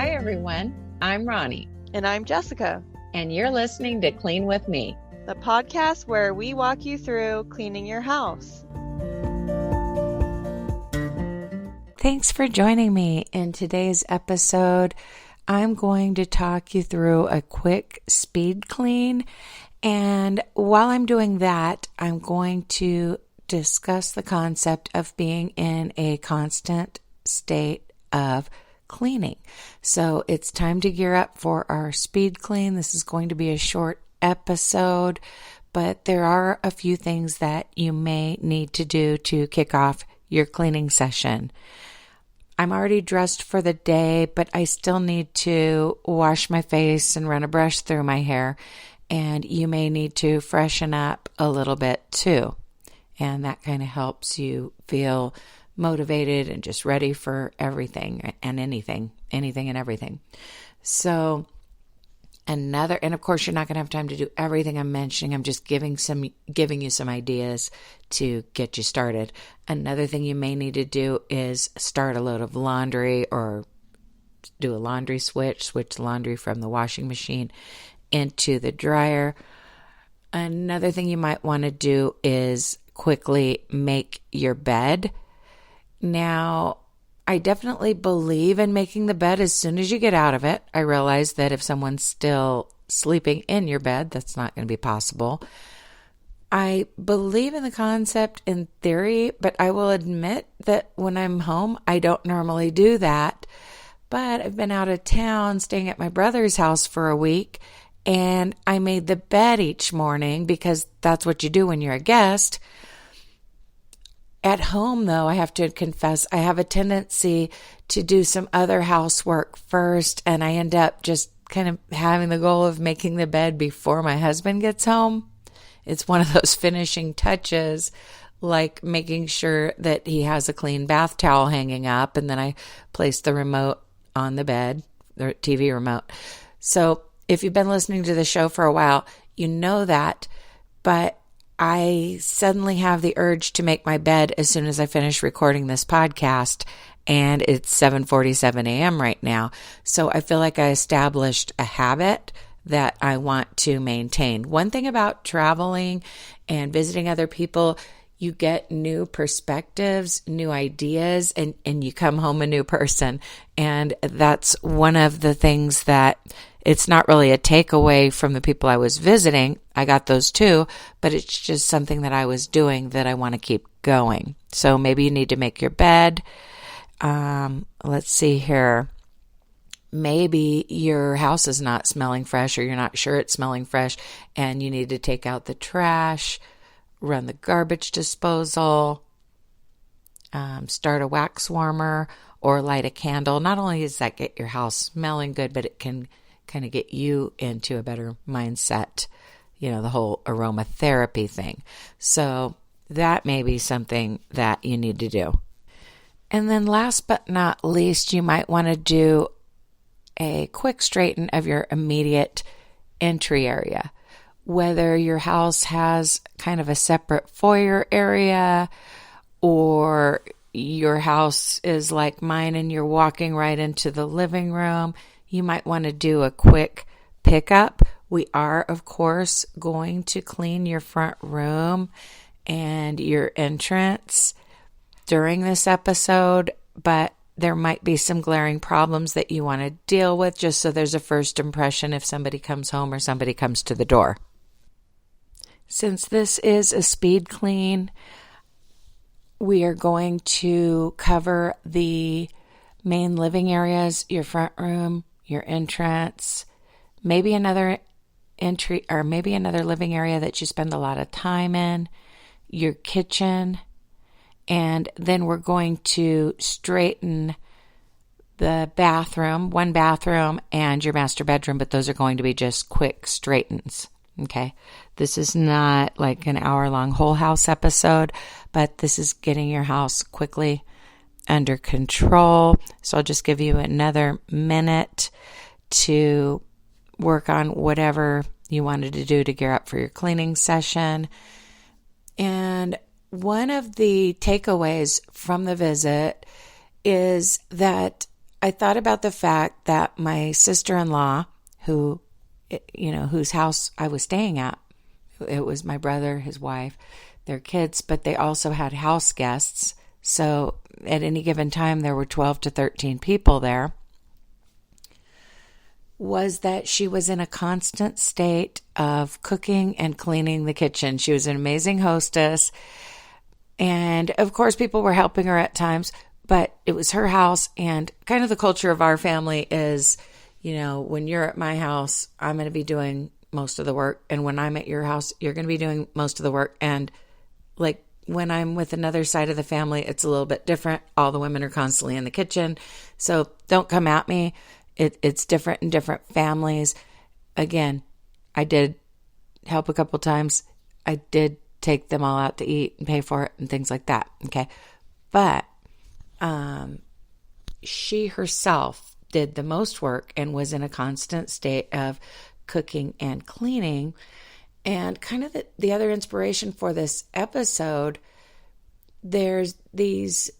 Hi, everyone. I'm Ronnie. And I'm Jessica. And you're listening to Clean With Me, the podcast where we walk you through cleaning your house. Thanks for joining me. In today's episode, I'm going to talk you through a quick speed clean. And while I'm doing that, I'm going to discuss the concept of being in a constant state of cleaning. So it's time to gear up for our speed clean. This is going to be a short episode, but there are a few things that you may need to do to kick off your cleaning session. I'm already dressed for the day, but I still need to wash my face and run a brush through my hair, and you may need to freshen up a little bit too. And that kind of helps you feel motivated and just ready for everything and anything and everything. So and of course you're not going to have time to do everything I'm mentioning. I'm just giving you some ideas to get you started. Another thing you may need to do is start a load of laundry or do a laundry switch laundry from the washing machine into the dryer. Another thing you might want to do is quickly make your bed. Now, I definitely believe in making the bed as soon as you get out of it. I realize that if someone's still sleeping in your bed, that's not going to be possible. I believe in the concept in theory, but I will admit that when I'm home, I don't normally do that. But I've been out of town staying at my brother's house for a week, and I made the bed each morning because that's what you do when you're a guest. At home, though, I have to confess, I have a tendency to do some other housework first, and I end up just kind of having the goal of making the bed before my husband gets home. It's one of those finishing touches, like making sure that he has a clean bath towel hanging up, and then I place the remote on the bed, the TV remote. So if you've been listening to the show for a while, you know that, but I suddenly have the urge to make my bed as soon as I finish recording this podcast, and it's 7:47 a.m. right now. So I feel like I established a habit that I want to maintain. One thing about traveling and visiting other people, you get new perspectives, new ideas, and you come home a new person. And that's one of the things that it's not really a takeaway from the people I was visiting. I got those too, but it's just something that I was doing that I want to keep going. So maybe you need to make your bed. Let's see here. Maybe your house is not smelling fresh, or you're not sure it's smelling fresh, and you need to take out the trash, run the garbage disposal, start a wax warmer, or light a candle. Not only does that get your house smelling good, but it can kind of get you into a better mindset, the whole aromatherapy thing. So that may be something that you need to do. And then last but not least, you might want to do a quick straighten of your immediate entry area. Whether your house has kind of a separate foyer area, or your house is like mine and you're walking right into the living room, you might want to do a quick pickup. We are, of course, going to clean your front room and your entrance during this episode, but there might be some glaring problems that you want to deal with, just so there's a first impression if somebody comes home or somebody comes to the door. Since this is a speed clean, we are going to cover the main living areas, your front room, your entrance, maybe another entry, or maybe another living area that you spend a lot of time in, your kitchen, and then we're going to straighten the bathroom, one bathroom, and your master bedroom, but those are going to be just quick straightens. Okay. This is not like an hour-long whole house episode, but this is getting your house quickly under control. So I'll just give you another minute to work on whatever you wanted to do to gear up for your cleaning session. And one of the takeaways from the visit is that I thought about the fact that my sister-in-law, whose house I was staying at, it was my brother, his wife, their kids, but they also had house guests. So at any given time, there were 12 to 13 people there. Was that she was in a constant state of cooking and cleaning the kitchen. She was an amazing hostess. And of course, people were helping her at times, but it was her house. And kind of the culture of our family is, when you're at my house, I'm going to be doing most of the work. And when I'm at your house, you're going to be doing most of the work. And like when I'm with another side of the family, it's a little bit different. All the women are constantly in the kitchen. So don't come at me. It's different in different families. Again, I did help a couple times. I did take them all out to eat and pay for it and things like that. Okay. But she herself did the most work and was in a constant state of cooking and cleaning. And kind of the other inspiration for this episode, there's these,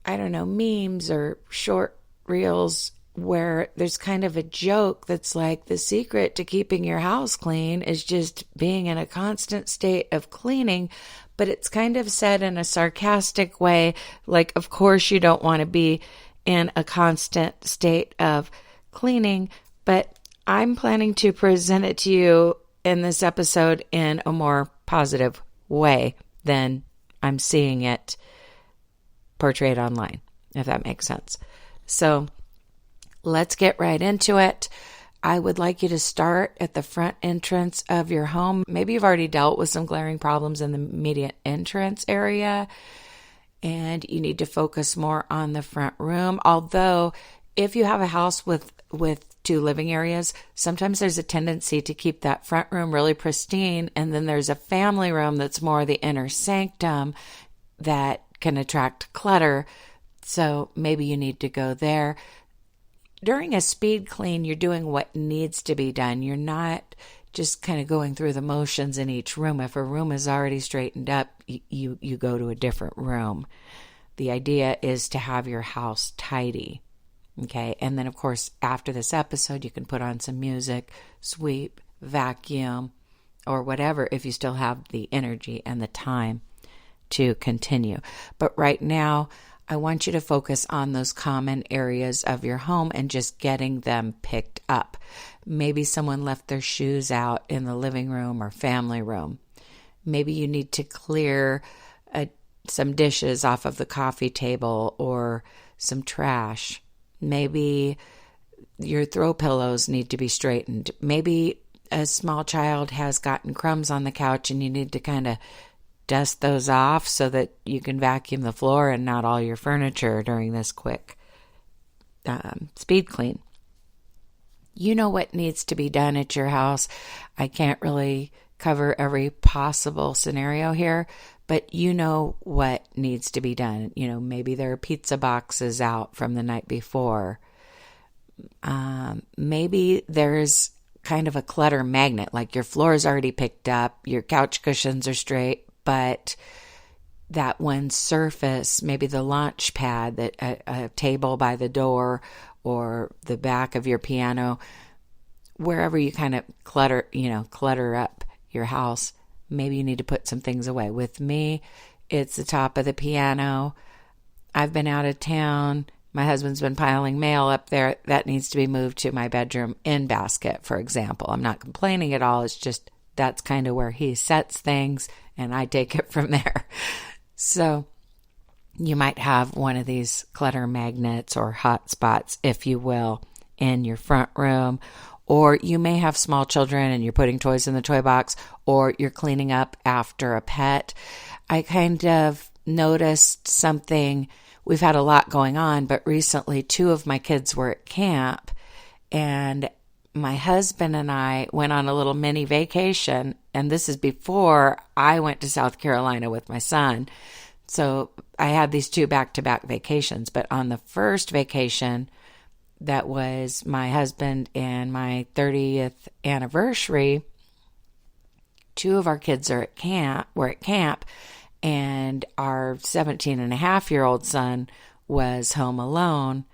memes or short reels where there's kind of a joke that's like the secret to keeping your house clean is just being in a constant state of cleaning, but it's kind of said in a sarcastic way, like, of course you don't want to be in a constant state of cleaning, but I'm planning to present it to you in this episode in a more positive way than I'm seeing it portrayed online, if that makes sense. So let's get right into it. I would like you to start at the front entrance of your home. Maybe you've already dealt with some glaring problems in the immediate entrance area, and you need to focus more on the front room. Although, if you have a house with two living areas, sometimes there's a tendency to keep that front room really pristine, and then there's a family room that's more the inner sanctum that can attract clutter. So maybe you need to go there. During a speed clean, you're doing what needs to be done. You're not just kind of going through the motions in each room. If a room is already straightened up, you go to a different room. The idea is to have your house tidy. Okay. And then, of course, after this episode, you can put on some music, sweep, vacuum, or whatever if you still have the energy and the time to continue. But right now, I want you to focus on those common areas of your home and just getting them picked up. Maybe someone left their shoes out in the living room or family room. Maybe you need to clear some dishes off of the coffee table or some trash. Maybe your throw pillows need to be straightened. Maybe a small child has gotten crumbs on the couch and you need to kind of dust those off so that you can vacuum the floor and not all your furniture during this quick speed clean. You know what needs to be done at your house. I can't really cover every possible scenario here, but you know what needs to be done. Maybe there are pizza boxes out from the night before. Maybe there's kind of a clutter magnet, like your floor is already picked up, your couch cushions are straight, but that one surface, maybe the launch pad, that a table by the door or the back of your piano, wherever you kind of clutter up your house, maybe you need to put some things away. With me, it's the top of the piano. I've been out of town. My husband's been piling mail up there. That needs to be moved to my bedroom in basket, for example. I'm not complaining at all. It's just that's kind of where he sets things, and I take it from there. So you might have one of these clutter magnets or hot spots, if you will, in your front room. Or you may have small children and you're putting toys in the toy box, or you're cleaning up after a pet. I kind of noticed something. We've had a lot going on, but recently 2 of my kids were at camp, and my husband and I went on a little mini vacation, and this is before I went to South Carolina with my son. So I had these 2 back-to-back vacations, but on the first vacation, that was my husband and my 30th anniversary, 2 of our kids were at camp, and our 17-and-a-half-year-old son was home alone.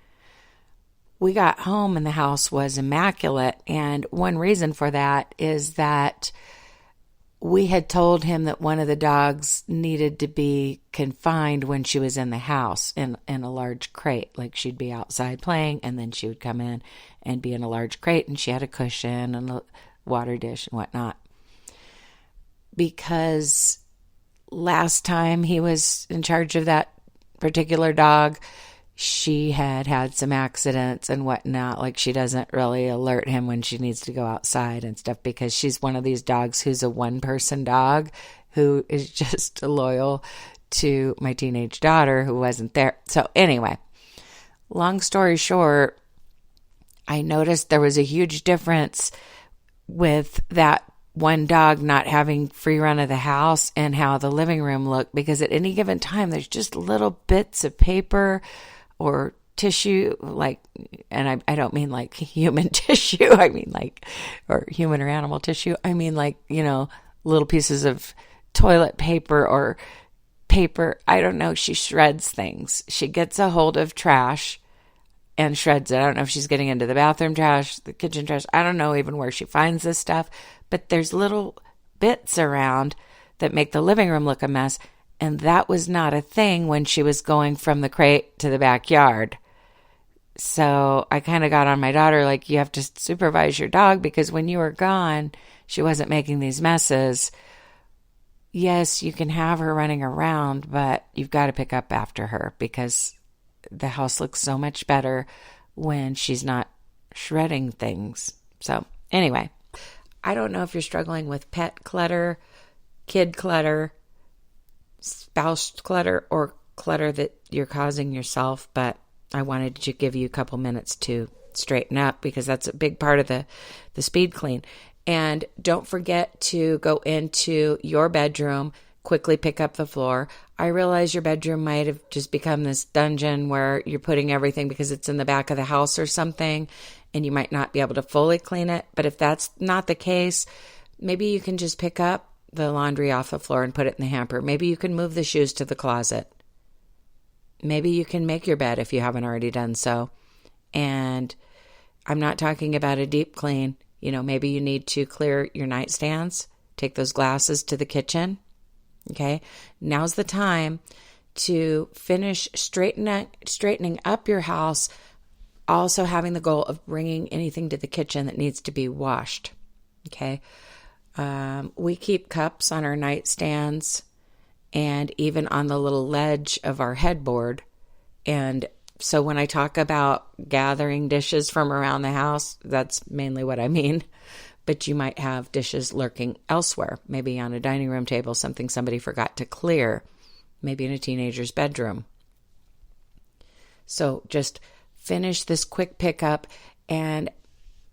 we got home and the house was immaculate. And one reason for that is that we had told him that one of the dogs needed to be confined when she was in the house in a large crate. Like she'd be outside playing and then she would come in and be in a large crate, and she had a cushion and a water dish and whatnot. Because last time he was in charge of that particular dog, she had some accidents and whatnot. Like she doesn't really alert him when she needs to go outside and stuff, because she's one of these dogs who's a one-person dog who is just loyal to my teenage daughter who wasn't there. So anyway, long story short, I noticed there was a huge difference with that one dog not having free run of the house and how the living room looked, because at any given time there's just little bits of paper or tissue, like, and I don't mean like human tissue, I mean like, or human or animal tissue, I mean like, little pieces of toilet paper or paper. I don't know, she shreds things. She gets a hold of trash and shreds it. I don't know if she's getting into the bathroom trash, the kitchen trash. I don't know even where she finds this stuff, but there's little bits around that make the living room look a mess. And that was not a thing when she was going from the crate to the backyard. So I kind of got on my daughter, like, you have to supervise your dog, because when you were gone, she wasn't making these messes. Yes, you can have her running around, but you've got to pick up after her, because the house looks so much better when she's not shredding things. So anyway, I don't know if you're struggling with pet clutter, kid clutter, spouse clutter, or clutter that you're causing yourself, but I wanted to give you a couple minutes to straighten up, because that's a big part of the speed clean. And don't forget to go into your bedroom, quickly pick up the floor. I realize your bedroom might have just become this dungeon where you're putting everything because it's in the back of the house or something, and you might not be able to fully clean it. But if that's not the case, maybe you can just pick up the laundry off the floor and put it in the hamper. Maybe you can move the shoes to the closet. Maybe you can make your bed if you haven't already done so. And I'm not talking about a deep clean. Maybe you need to clear your nightstands, take those glasses to the kitchen. Okay, now's the time to finish straightening up your house, also having the goal of bringing anything to the kitchen that needs to be washed. Okay, we keep cups on our nightstands and even on the little ledge of our headboard. And so when I talk about gathering dishes from around the house, that's mainly what I mean. But you might have dishes lurking elsewhere, maybe on a dining room table, something somebody forgot to clear, maybe in a teenager's bedroom. So just finish this quick pickup. And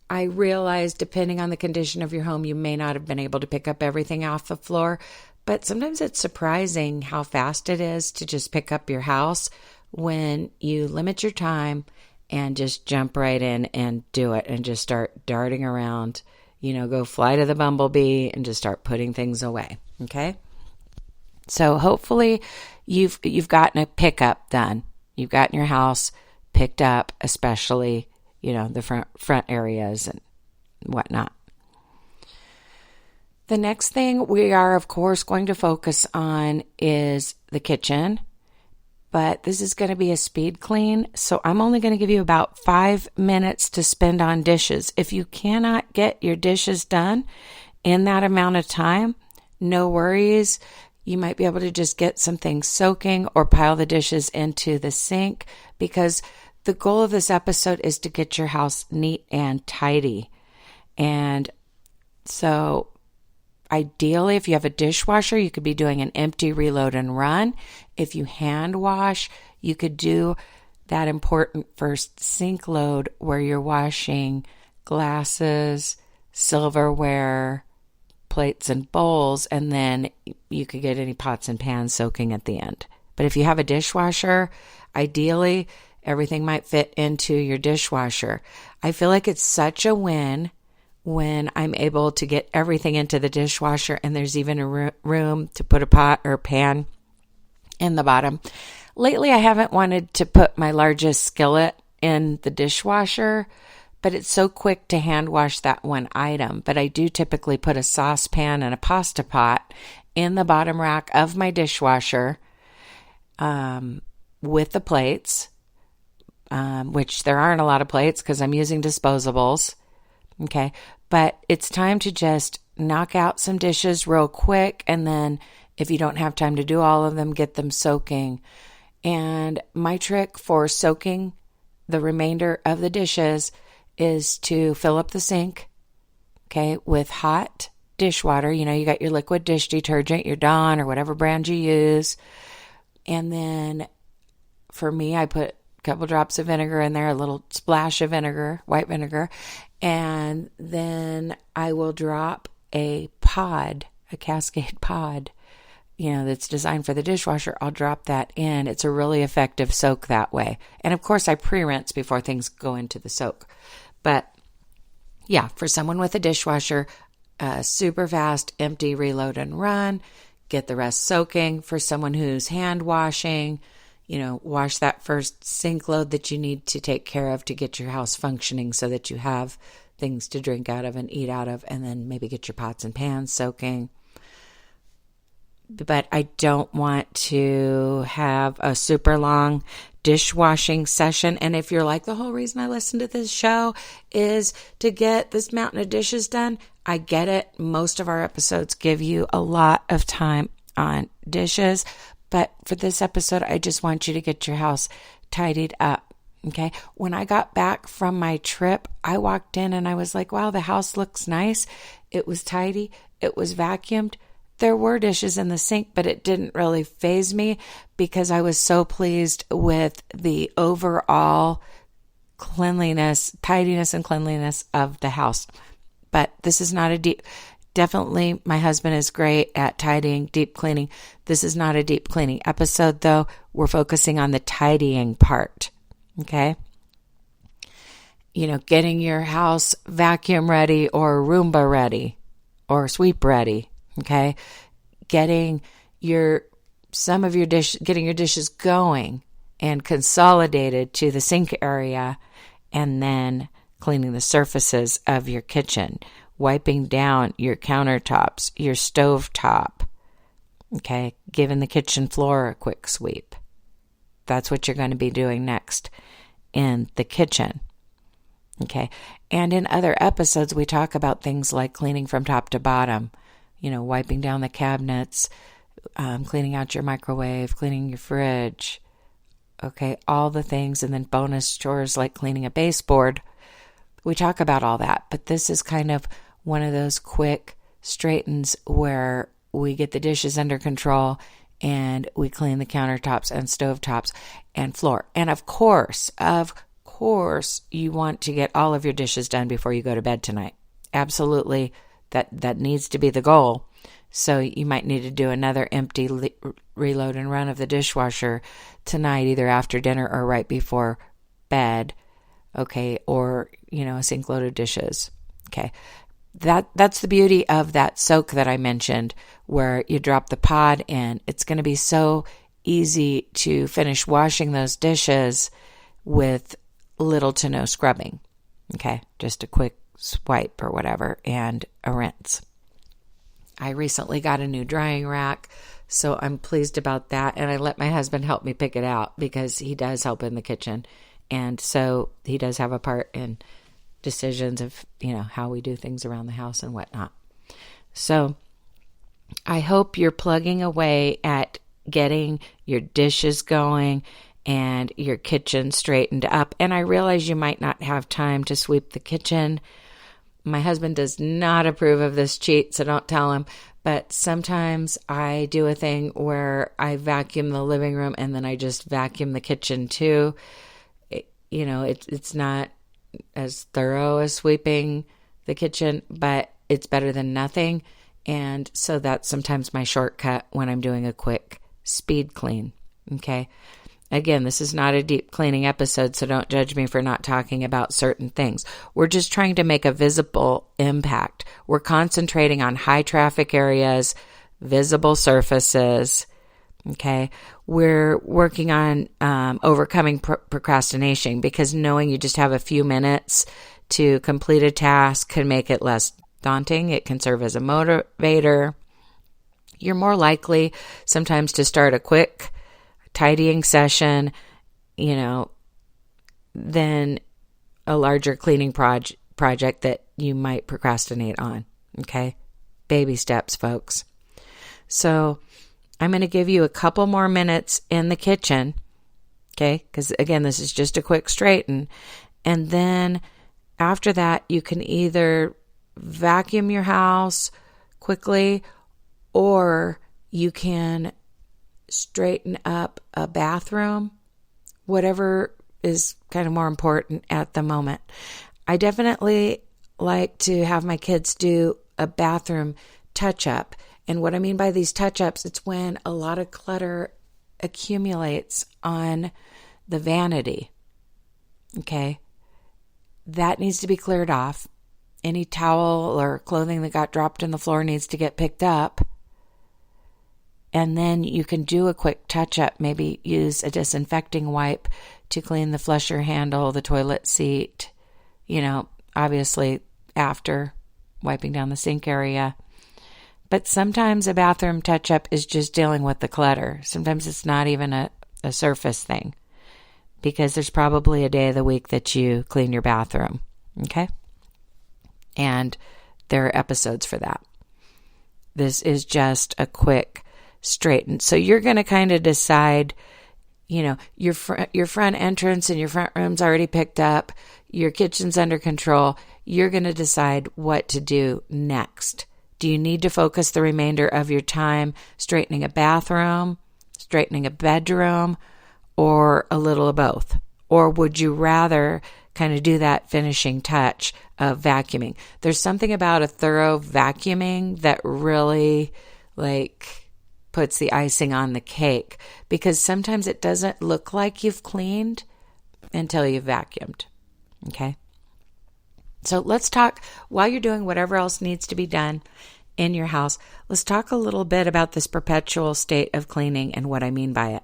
I realize, depending on the condition of your home, you may not have been able to pick up everything off the floor, but sometimes it's surprising how fast it is to just pick up your house when you limit your time and just jump right in and do it and just start darting around. Go fly to the bumblebee and just start putting things away. Okay. So hopefully you've gotten a pickup done. You've gotten your house picked up, especially, the front areas and whatnot. The next thing we are, of course, going to focus on is the kitchen. But this is going to be a speed clean, so I'm only going to give you about 5 minutes to spend on dishes. If you cannot get your dishes done in that amount of time, no worries. You might be able to just get some things soaking or pile the dishes into the sink, because the goal of this episode is to get your house neat and tidy. And so ideally, if you have a dishwasher, you could be doing an empty reload and run. If you hand wash, you could do that important first sink load where you're washing glasses, silverware, plates and bowls, and then you could get any pots and pans soaking at the end. But if you have a dishwasher, ideally, everything might fit into your dishwasher. I feel like it's such a win when I'm able to get everything into the dishwasher, and there's even a room to put a pot or pan in the bottom. Lately, I haven't wanted to put my largest skillet in the dishwasher, but it's so quick to hand wash that one item. But I do typically put a saucepan and a pasta pot in the bottom rack of my dishwasher with the plates, which there aren't a lot of plates because I'm using disposables. Okay, but it's time to just knock out some dishes real quick, and then if you don't have time to do all of them, get them soaking. And my trick for soaking the remainder of the dishes is to fill up the sink, okay, with hot dishwater. You know, you got your liquid dish detergent, your Dawn or whatever brand you use. And then for me, I put a couple drops of vinegar in there, a little splash of vinegar, white vinegar. And then I will drop a pod, a Cascade pod, you know, that's designed for the dishwasher. I'll drop that in. It's a really effective soak that way. And of course, I pre-rinse before things go into the soak. But yeah, for someone with a dishwasher, super fast, empty, reload and run, get the rest soaking. For someone who's hand washing, you know, wash that first sink load that you need to take care of to get your house functioning so that you have things to drink out of and eat out of, and then maybe get your pots and pans soaking. But I don't want to have a super long dishwashing session. And if you're like, the whole reason I listen to this show is to get this mountain of dishes done, I get it. Most of our episodes give you a lot of time on dishes. But for this episode, I just want you to get your house tidied up. Okay. When I got back from my trip, I walked in and I was like, wow, the house looks nice. It was tidy. It was vacuumed. There were dishes in the sink, but it didn't really faze me because I was so pleased with the overall cleanliness, tidiness and cleanliness of the house. But this is not a deep, definitely my husband is great at tidying, deep cleaning. This is not a deep cleaning episode though. We're focusing on the tidying part. Okay. You know, getting your house vacuum ready or Roomba ready or sweep ready. Okay. Getting your dishes going and consolidated to the sink area, and then cleaning the surfaces of your kitchen, wiping down your countertops, your stove top. Okay. Giving the kitchen floor a quick sweep. That's what you're going to be doing next in the kitchen. Okay. And in other episodes, we talk about things like cleaning from top to bottom, you know, wiping down the cabinets, cleaning out your microwave, cleaning your fridge. Okay. All the things. And then bonus chores like cleaning a baseboard. We talk about all that, but this is kind of one of those quick straightens where we get the dishes under control and we clean the countertops and stovetops and floor. And of course, you want to get all of your dishes done before you go to bed tonight. Absolutely. That needs to be the goal. So you might need to do another empty reload and run of the dishwasher tonight, either after dinner or right before bed. Okay. Or, you know, a sink load of dishes. Okay. That's the beauty of that soak that I mentioned, where you drop the pod in. It's going to be so easy to finish washing those dishes with little to no scrubbing. Okay. Just a quick swipe or whatever and a rinse. I recently got a new drying rack, so I'm pleased about that. And I let my husband help me pick it out because he does help in the kitchen. And so he does have a part in decisions of, you know, how we do things around the house and whatnot. So I hope you're plugging away at getting your dishes going and your kitchen straightened up. And I realize you might not have time to sweep the kitchen. My husband does not approve of this cheat, so don't tell him. But sometimes I do a thing where I vacuum the living room and then I just vacuum the kitchen too. It's not as thorough as sweeping the kitchen, but it's better than nothing. And so that's sometimes my shortcut when I'm doing a quick speed clean. Okay. Again, this is not a deep cleaning episode, so don't judge me for not talking about certain things. We're just trying to make a visible impact. We're concentrating on high traffic areas, visible surfaces, Okay. We're working on overcoming procrastination, because knowing you just have a few minutes to complete a task can make it less daunting. It can serve as a motivator. You're more likely sometimes to start a quick tidying session, than a larger cleaning project that you might procrastinate on. Okay. Baby steps, folks. So I'm going to give you a couple more minutes in the kitchen. Okay. Because again, this is just a quick straighten. And then after that, you can either vacuum your house quickly, or you can straighten up a bathroom, whatever is kind of more important at the moment. I definitely like to have my kids do a bathroom touch-up. And what I mean by these touch-ups, it's when a lot of clutter accumulates on the vanity. Okay? That needs to be cleared off. Any towel or clothing that got dropped on the floor needs to get picked up. And then you can do a quick touch-up. Maybe use a disinfecting wipe to clean the flusher handle, the toilet seat, obviously after wiping down the sink area. But sometimes a bathroom touch-up is just dealing with the clutter. Sometimes it's not even a surface thing, because there's probably a day of the week that you clean your bathroom. Okay? And there are episodes for that. This is just a quick straighten. So you're going to kind of decide, your front entrance and your front room's already picked up. Your kitchen's under control. You're going to decide what to do next. Do you need to focus the remainder of your time straightening a bathroom, straightening a bedroom, or a little of both? Or would you rather kind of do that finishing touch of vacuuming? There's something about a thorough vacuuming that really puts the icing on the cake, because sometimes it doesn't look like you've cleaned until you've vacuumed. Okay? So let's talk, while you're doing whatever else needs to be done in your house, let's talk a little bit about this perpetual state of cleaning and what I mean by it.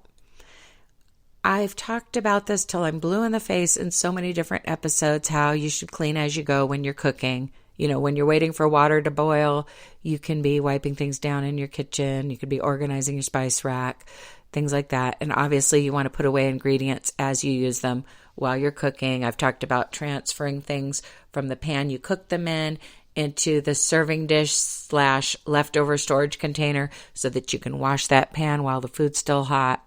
I've talked about this till I'm blue in the face in so many different episodes, how you should clean as you go when you're cooking. When you're waiting for water to boil, you can be wiping things down in your kitchen. You could be organizing your spice rack, things like that. And obviously you want to put away ingredients as you use them while you're cooking. I've talked about transferring things from the pan you cook them in into the serving dish / leftover storage container so that you can wash that pan while the food's still hot.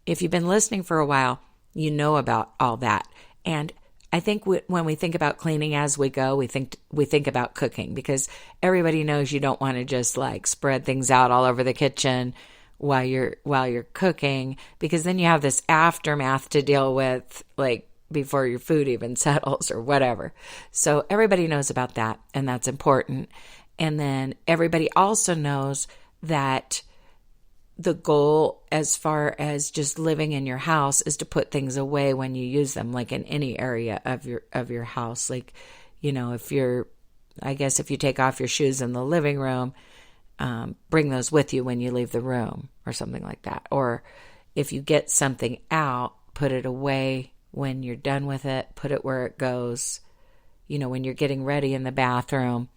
If you've been listening for a while, you know about all that. And I think when we think about cleaning as we go, we think about cooking, because everybody knows you don't want to just spread things out all over the kitchen while you're cooking, because then you have this aftermath to deal with, before your food even settles or whatever. So everybody knows about that, and that's important. And then everybody also knows that the goal, as far as just living in your house, is to put things away when you use them, like in any area of your house. If you take off your shoes in the living room, bring those with you when you leave the room or something like that. Or if you get something out, put it away when you're done with it, put it where it goes. When you're getting ready in the bathroom,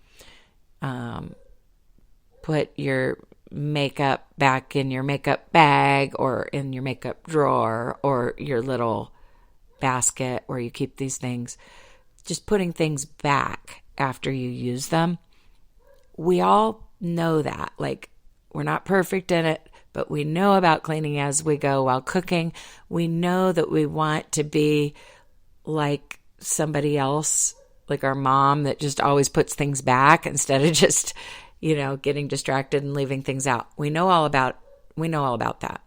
put your makeup back in your makeup bag or in your makeup drawer or your little basket where you keep these things. Just putting things back after you use them. We all know that. We're not perfect in it, but we know about cleaning as we go while cooking. We know that we want to be like somebody else, like our mom that just always puts things back instead of just getting distracted and leaving things out. We know all about that.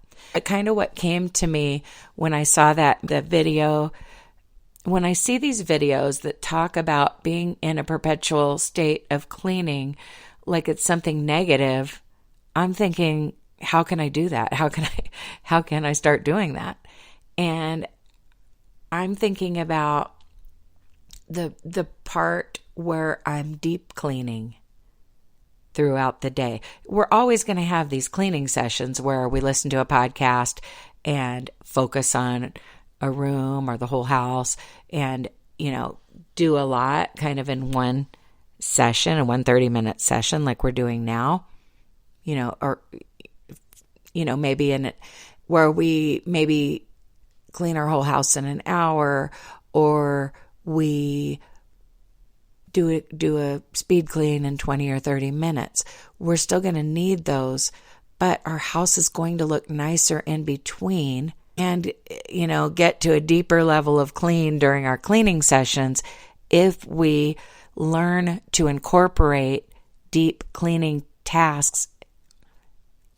Kind of what came to me when I saw the video, when I see these videos that talk about being in a perpetual state of cleaning, like it's something negative, I'm thinking, how can I do that? How can I start doing that? And I'm thinking about the part where I'm deep cleaning. throughout the day. We're always going to have these cleaning sessions where we listen to a podcast and focus on a room or the whole house and, do a lot kind of in one session, a 30-minute session like we're doing now, or, maybe in it where we maybe clean our whole house in an hour, or we do a speed clean in 20 or 30 minutes. We're still going to need those, but our house is going to look nicer in between and, get to a deeper level of clean during our cleaning sessions if we learn to incorporate deep cleaning tasks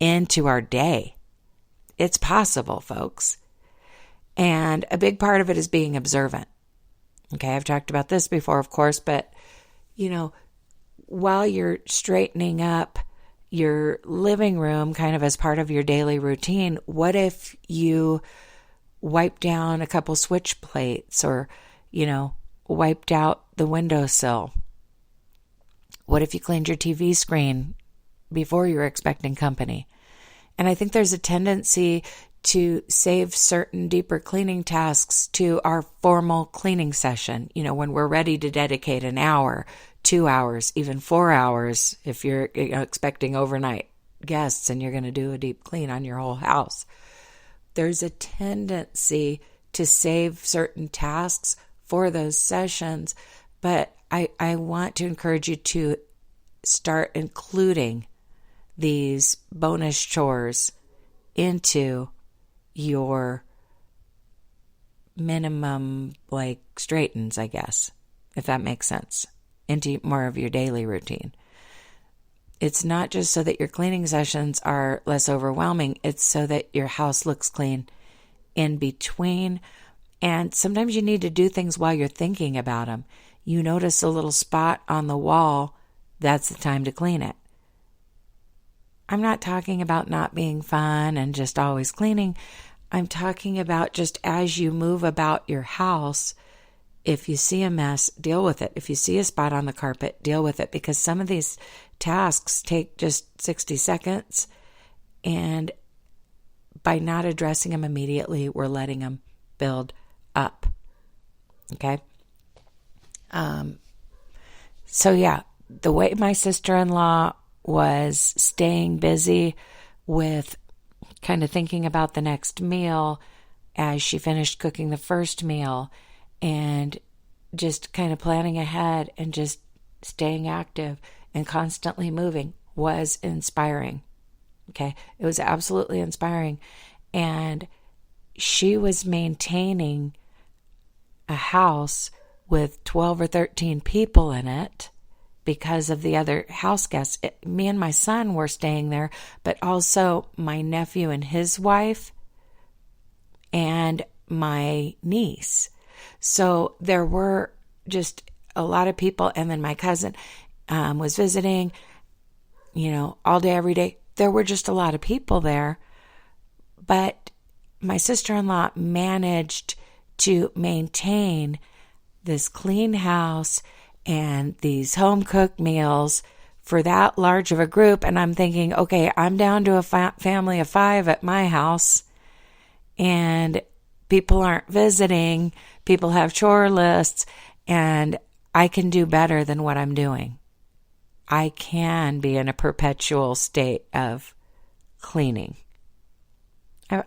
into our day. It's possible, folks. And a big part of it is being observant. Okay, I've talked about this before, of course, but, while you're straightening up your living room kind of as part of your daily routine, what if you wiped down a couple switch plates or, wiped out the windowsill? What if you cleaned your TV screen before you were expecting company? And I think there's a tendency to save certain deeper cleaning tasks to our formal cleaning session, when we're ready to dedicate an hour, 2 hours, even 4 hours, if you're expecting overnight guests and you're going to do a deep clean on your whole house. There's a tendency to save certain tasks for those sessions, but I want to encourage you to start including these bonus chores into your minimum straightens, I guess, if that makes sense, into more of your daily routine. It's not just so that your cleaning sessions are less overwhelming. It's so that your house looks clean in between. And sometimes you need to do things while you're thinking about them. You notice a little spot on the wall, that's the time to clean it. I'm not talking about not being fun and just always cleaning. I'm talking about just as you move about your house, if you see a mess, deal with it. If you see a spot on the carpet, deal with it, because some of these tasks take just 60 seconds. And by not addressing them immediately, we're letting them build up. Okay? So yeah, the way my sister-in-law was staying busy with kind of thinking about the next meal as she finished cooking the first meal and just kind of planning ahead and just staying active and constantly moving was inspiring. Okay. It was absolutely inspiring. And she was maintaining a house with 12 or 13 people in it because of the other house guests. Me and my son were staying there, but also my nephew and his wife and my niece. So there were just a lot of people. And then my cousin was visiting, all day, every day. There were just a lot of people there. But my sister-in-law managed to maintain this clean house and these home-cooked meals for that large of a group. And I'm thinking, okay, I'm down to a family of 5 at my house, and people aren't visiting, people have chore lists, and I can do better than what I'm doing. I can be in a perpetual state of cleaning.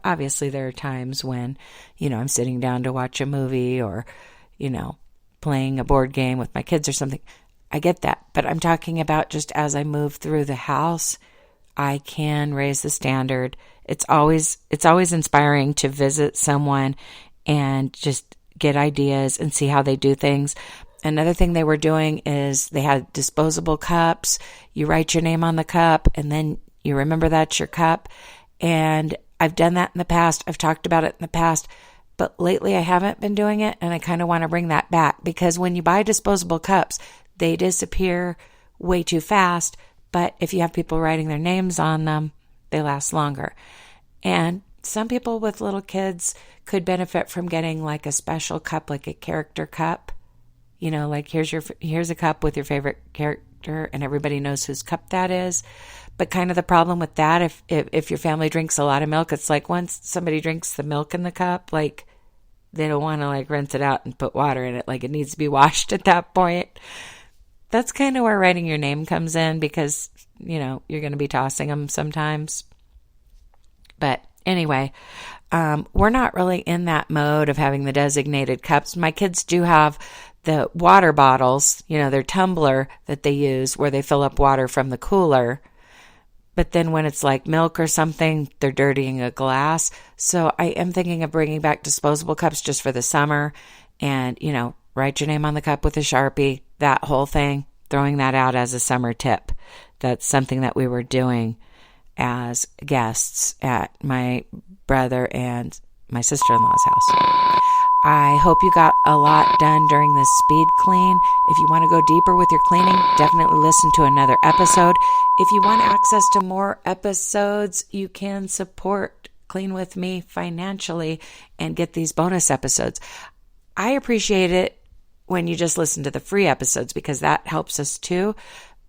Obviously, there are times when, I'm sitting down to watch a movie or, playing a board game with my kids or something. I get that. But I'm talking about just as I move through the house, I can raise the standard. It's always inspiring to visit someone and just get ideas and see how they do things. Another thing they were doing is they had disposable cups. You write your name on the cup and then you remember that's your cup. And I've done that in the past. I've talked about it in the past. But lately I haven't been doing it, and I kind of want to bring that back, because when you buy disposable cups, they disappear way too fast. But if you have people writing their names on them, they last longer. And some people with little kids could benefit from getting like a special cup, like a character cup. Like here's a cup with your favorite factor, and everybody knows whose cup that is. But kind of the problem with that, if your family drinks a lot of milk, it's like once somebody drinks the milk in the cup, like they don't want to like rinse it out and put water in it. Like it needs to be washed at that point. That's kind of where writing your name comes in because, you know, you're going to be tossing them sometimes. But anyway, we're not really in that mode of having the designated cups. My kids do have the water bottles, you know, their tumbler that they use where they fill up water from the cooler. But then when it's like milk or something, they're dirtying a glass. So I am thinking of bringing back disposable cups just for the summer and, you know, write your name on the cup with a Sharpie, that whole thing, throwing that out as a summer tip. That's something that we were doing as guests at my brother and my sister-in-law's house. I hope you got a lot done during this speed clean. If you want to go deeper with your cleaning, definitely listen to another episode. If you want access to more episodes, you can support Clean With Me financially and get these bonus episodes. I appreciate it when you just listen to the free episodes because that helps us too.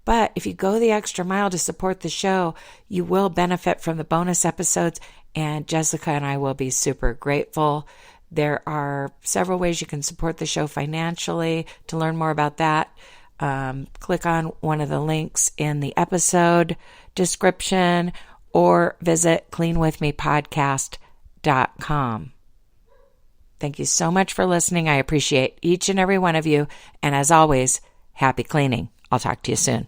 But if you go the extra mile to support the show, you will benefit from the bonus episodes, and Jessica and I will be super grateful. There are several ways you can support the show financially. To learn more about that, click on one of the links in the episode description or visit cleanwithmepodcast.com. Thank you so much for listening. I appreciate each and every one of you. And as always, happy cleaning. I'll talk to you soon.